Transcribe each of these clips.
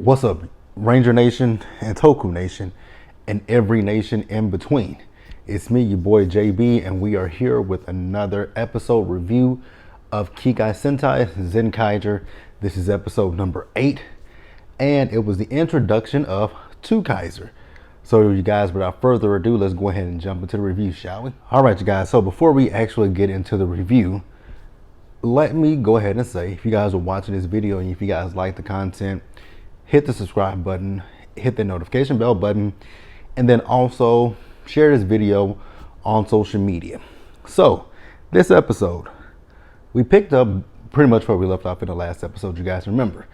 What's up, Ranger Nation and Toku Nation and every nation in between? It's me, your boy JB, and we are here with another episode review of Kikaki Sentai Zenkaiger. This is episode number 8, and it was the introduction of Zenkaiger. So you guys, without further ado, let's go ahead and jump into the review, shall we? All right, you guys, so before we actually get into the review, let me go ahead and say, if you guys are watching this video and if you guys like the content, hit the subscribe button, hit the notification bell button, and then also share this video on social media. So this episode, we picked up pretty much where we left off in the last episode. You guys remember,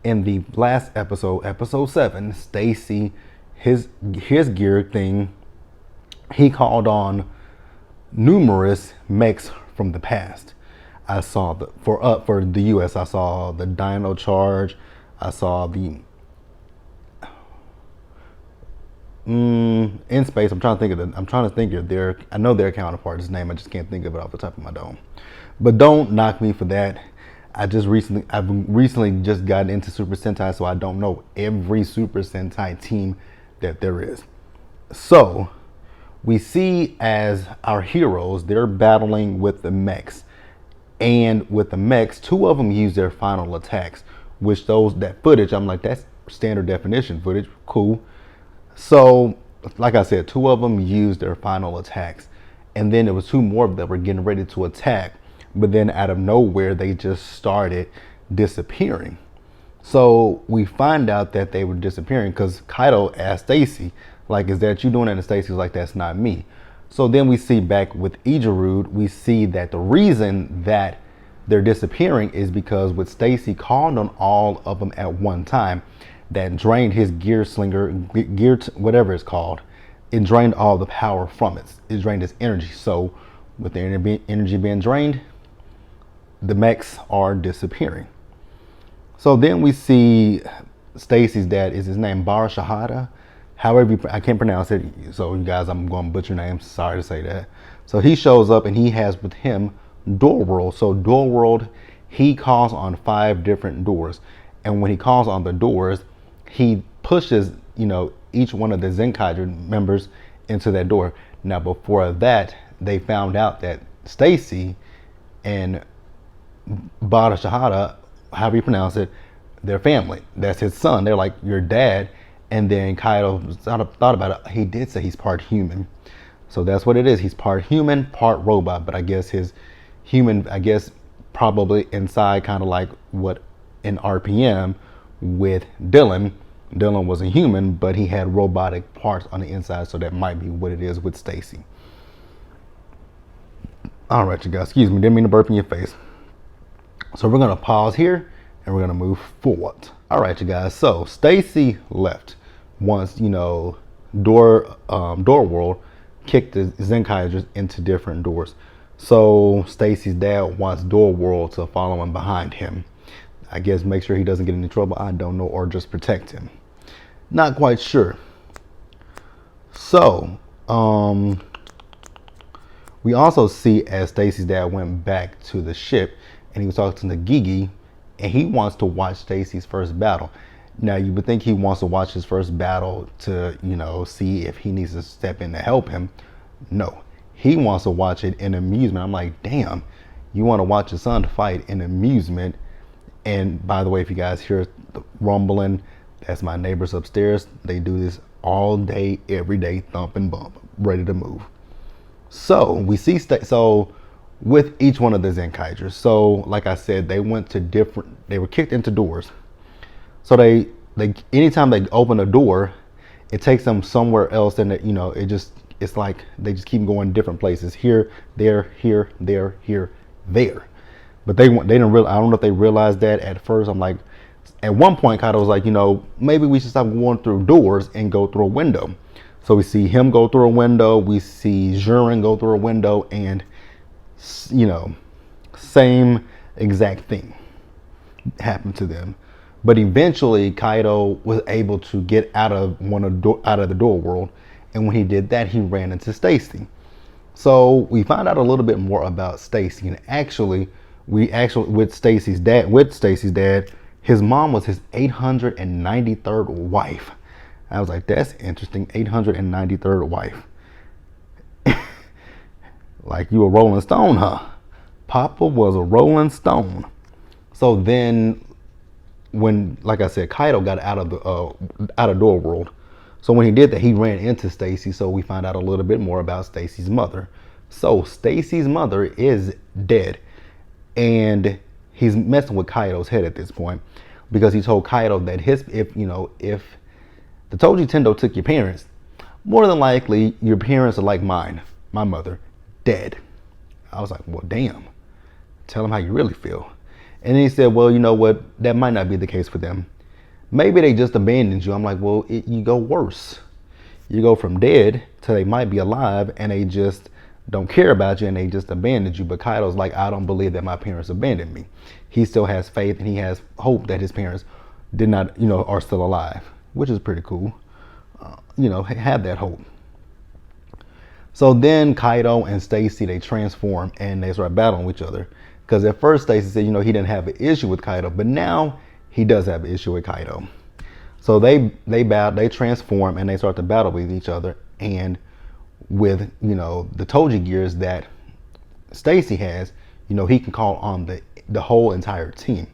in the last episode, episode 7, Stacy, his gear thing, he called on numerous mechs from the past. I saw for the US, I saw the Dino Charge. I saw the in space. I'm trying to think of their. I know their counterpart's name. I just can't think of it off the top of my dome. But don't knock me for that. I've recently just gotten into Super Sentai, so I don't know every Super Sentai team that there is. So we see as our heroes, they're battling with the mechs. And with the mechs, 2 of them use their final attacks, which that footage, I'm like, that's standard definition footage, cool. So, like I said, 2 of them used their final attacks. And then there was 2 more that were getting ready to attack. But then out of nowhere, they just started disappearing. So we find out that they were disappearing because Kaido asked Stacy, like, is that you doing it? And Stacy's like, that's not me. So then we see back with Ijarud, we see that the reason that they're disappearing is because with Stacy called on all of them at one time, that drained his gear slinger, whatever it's called. It drained all the power from it. It drained his energy. So with the energy being drained, the mechs are disappearing. So then we see Stacy's dad, is his name Bara Shahada? However, I can't pronounce it, so you guys, I'm going to butcher names. Sorry to say that. So he shows up and he has with him Door World. So Door World, he calls on 5 different doors, and when he calls on the doors, he pushes, each one of the Zenkaiger members into that door. Now, before that, they found out that Stacy and Bara Shahada, however you pronounce it, they're family. That's his son. They're like your dad. And then Kaido thought about it. He did say he's part human. So that's what it is. He's part human, part robot. But I guess his human, probably inside, kind of like what in RPM with Dylan. Dylan was a human, but he had robotic parts on the inside. So that might be what it is with Stacy. All right, you guys. Excuse me. Didn't mean to burp in your face. So we're going to pause here and we're going to move forward. All right, you guys. So Stacy left once, Door World kicked the Zenkaigers into different doors. So Stacy's dad wants Door World to follow him behind him. I guess make sure he doesn't get into trouble. I don't know, or just protect him. Not quite sure. So we also see as Stacy's dad went back to the ship and he was talking to Gigi. And he wants to watch Stacy's first battle. Now, you would think he wants to watch his first battle to, see if he needs to step in to help him. No, he wants to watch it in amusement. I'm like, damn, you want to watch your son fight in amusement. And by the way, if you guys hear the rumbling, that's my neighbors upstairs. They do this all day, every day, thump and bump, ready to move. So we see, with each one of the Zenkaigers. So like I said, they were kicked into doors. So they anytime they open a door, it takes them somewhere else, and it's like they just keep going different places. Here, there, here, there, here, there. But they didn't realize, I don't know if they realized that at first. I'm like, at one point Kaido was like, maybe we should stop going through doors and go through a window. So we see him go through a window, we see Jurin go through a window, and same exact thing happened to them. But eventually Kaido was able to get out of the Door World, and when he did that, he ran into Stacy. So we found out a little bit more about Stacy, and with Stacy's dad, His mom was his 893rd wife. I was like, that's interesting. 893rd wife. Like you a Rolling Stone, huh? Papa was a Rolling Stone. So then, when, like I said, Kaido got out of Door World. So when he did that, he ran into Stacy. So we find out a little bit more about Stacy's mother. So Stacy's mother is dead, and he's messing with Kaido's head at this point because he told Kaido that if the Toji Tendo took your parents, more than likely your parents are like mine, my mother, dead. I was like, well, damn. Tell him how you really feel. And then he said, well, you know what? That might not be the case for them. Maybe they just abandoned you. I'm like, well, you go worse. You go from dead to they might be alive and they just don't care about you and they just abandoned you. But Kaido's like, I don't believe that my parents abandoned me. He still has faith and he has hope that his parents did not, are still alive, which is pretty cool. Have that hope. So then Kaido and Stacy, they transform and they start battling with each other. Because at first Stacy said, he didn't have an issue with Kaido, but now he does have an issue with Kaido. So they transform and they start to battle with each other. And with, the Toji gears that Stacy has, he can call on the whole entire team.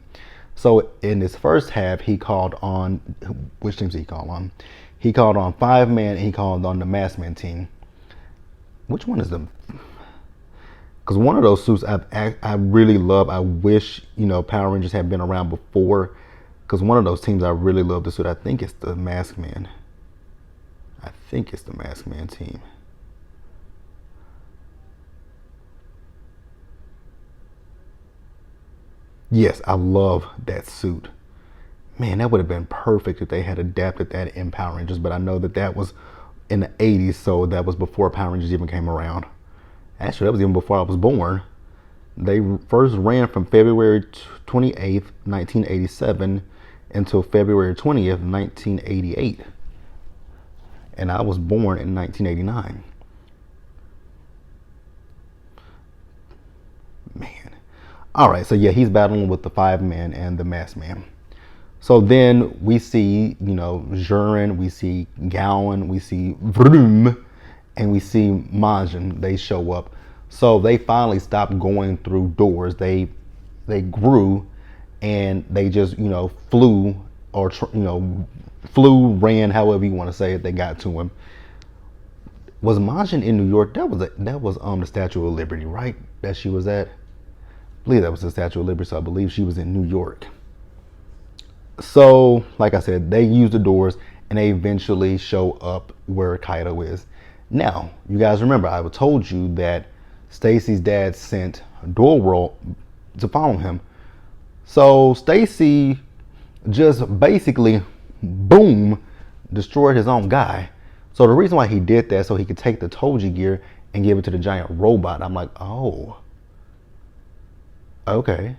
So in this first half, he called on, which teams did he call on? He called on 5-man and he called on the Maskman team. Which one is the? Because one of those suits I really love. I wish Power Rangers had been around before. Because one of those teams I really love the suit. I think it's the Maskman. I think it's the Maskman team. Yes, I love that suit. Man, that would have been perfect if they had adapted that in Power Rangers. But I know that was in the 80s, so that was before Power Rangers even came around. Actually, that was even before I was born. They first ran from February 28th, 1987 until February 20th, 1988. And I was born in 1989. Man. All right, so yeah, he's battling with the 5-man and the Maskman. So then we see, Jurin, we see Gowan, we see Vroom, and we see Majin. They show up. So they finally stopped going through doors. They grew, and they just flew or ran, however you want to say it. They got to him. Was Majin in New York? That was the Statue of Liberty, right? That she was at. I believe that was the Statue of Liberty. So I believe she was in New York. So, like I said, they use the doors and they eventually show up where Kaido is. Now, you guys remember, I told you that Stacy's dad sent Door World to follow him. So Stacy just basically, boom, destroyed his own guy. So the reason why he did that, so he could take the Toji gear and give it to the giant robot. I'm like, oh, okay.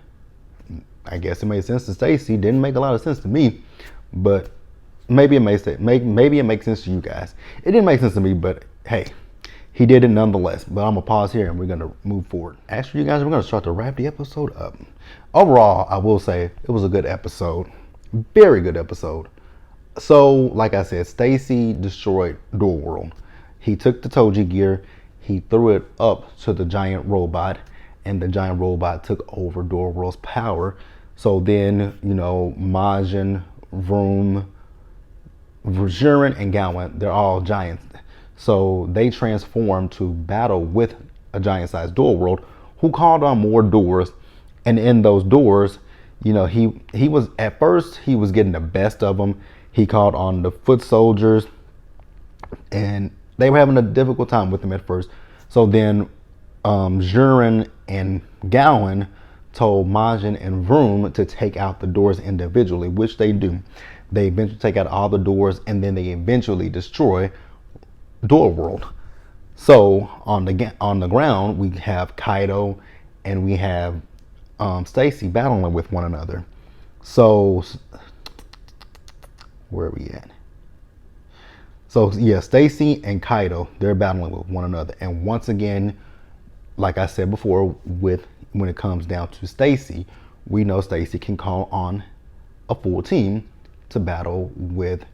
I guess it made sense to Stacy. Didn't make a lot of sense to me, but maybe it makes sense to you guys. It didn't make sense to me, but hey, he did it nonetheless. But I'm gonna pause here and we're gonna move forward. Actually, you guys, we're gonna start to wrap the episode up. Overall, I will say it was a good episode, very good episode. So, like I said, Stacy destroyed Door World. He took the Toji gear, he threw it up to the giant robot, and the giant robot took over Door World's power. So then, Majin, Vroom, Jurin, and Gowan, they're all giants. So they transformed to battle with a giant-sized Door World who called on more doors. And in those doors, he was, at first, he was getting the best of them. He called on the foot soldiers, and they were having a difficult time with him at first. So then Jurin and Gowan told Majin and Vroom to take out the doors individually, which they do. They eventually take out all the doors, and then they eventually destroy Door World. So on the ground, we have Kaido and we have Stacy battling with one another. So where are we at? So yeah, Stacy and Kaido, they're battling with one another. And once again, like I said before, when it comes down to Stacy, we know Stacy can call on a full team to battle with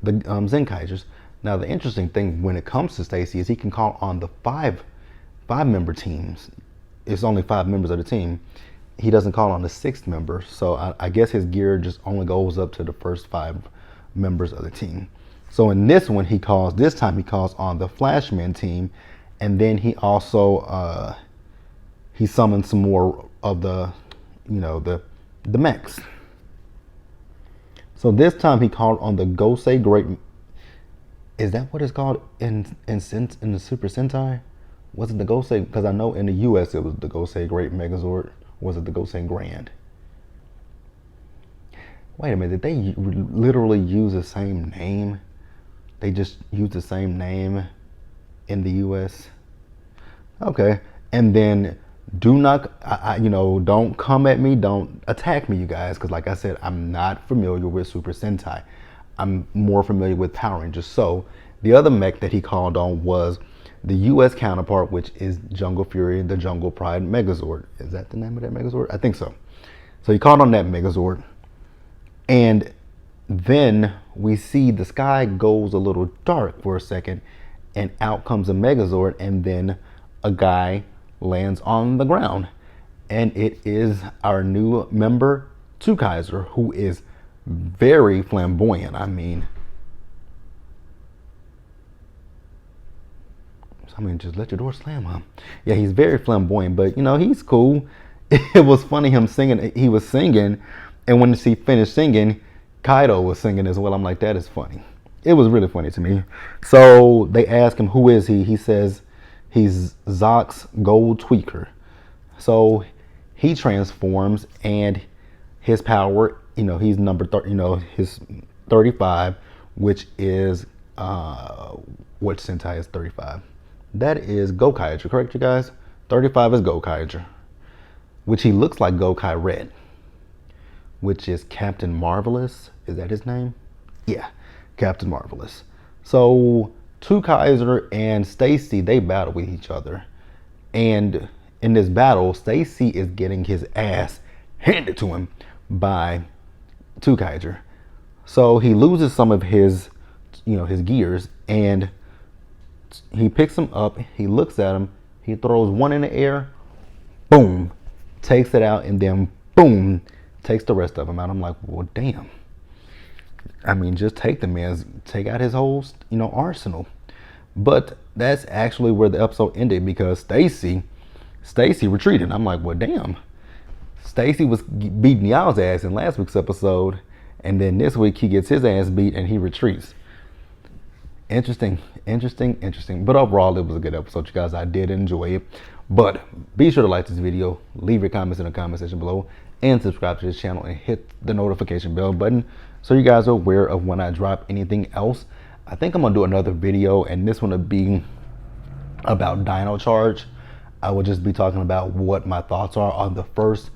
the Zenkaigers. Now, the interesting thing when it comes to Stacy is he can call on the five-member teams. It's only 5 members of the team. He doesn't call on the 6th member, so I guess his gear just only goes up to the first 5 members of the team. So in this one, this time he calls on the Flashman team, and then he also he summons some more of the mechs. So this time he called on the Gosei Great. Is that what it's called in the Super Sentai? Was it the Gosei? Because I know in the U.S. it was the Gosei Great Megazord. Was it the Gosei Grand? Wait a minute. Did they literally use the same name? They just used the same name in the U.S. Okay. And then don't come at me. Don't attack me, you guys. Because like I said, I'm not familiar with Super Sentai. I'm more familiar with Power Rangers. So the other mech that he called on was the U.S. counterpart, which is Jungle Fury, the Jungle Pride Megazord. Is that the name of that Megazord? I think so. So he called on that Megazord. And then we see the sky goes a little dark for a second, and out comes a Megazord, and then a guy lands on the ground. And it is our new member, Zenkaiger, who is very flamboyant. I mean, just let your door slam, huh? Yeah, he's very flamboyant, but he's cool. It was funny him singing. He was singing, and when he finished singing, Kaido was singing as well. I'm like, that is funny. It was really funny to me. So they ask him, who is he? He says he's Zox Gold Tweaker. So he transforms, and his power, he's number his 35, which is what Sentai is 35. That is Gokaiger, correct, you guys? 35 is Gokaiger, which he looks like Gokai Red, which is Captain Marvelous. Is that his name? Yeah, Captain Marvelous. So Zenkaiger and Stacy, they battle with each other. And in this battle, Stacy is getting his ass handed to him by Zenkaiger. So he loses some of his, his gears, and he picks him up, he looks at him, he throws one in the air, boom, takes it out, and then boom, takes the rest of them out. I'm like, well, damn. I mean, just take the man's, take out his whole, arsenal. But that's actually where the episode ended, because Stacy retreated. I'm like, well, damn. Stacy was beating y'all's ass in last week's episode, and then this week he gets his ass beat and he retreats. Interesting. But overall, it was a good episode, you guys. I did enjoy it. But be sure to like this video, leave your comments in the comment section below, and subscribe to this channel and hit the notification bell button so you guys are aware of when I drop anything else. I think I'm gonna do another video, and this one will be about Dino Charge. I will just be talking about what my thoughts are on the first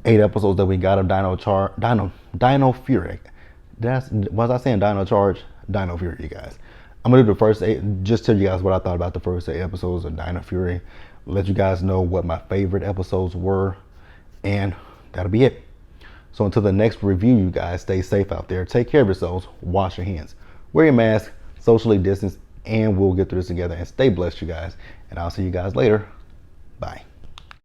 8 episodes that we got of Dino Fury. Was I saying Dino Charge? Dino Fury, you guys. I'm gonna do the first 8, just tell you guys what I thought about the first 8 episodes of Dino Fury. Let you guys know what my favorite episodes were, and that'll be it. So until the next review, you guys, stay safe out there. Take care of yourselves. Wash your hands. Wear your mask. Socially distance. And we'll get through this together. And stay blessed, you guys. And I'll see you guys later. Bye.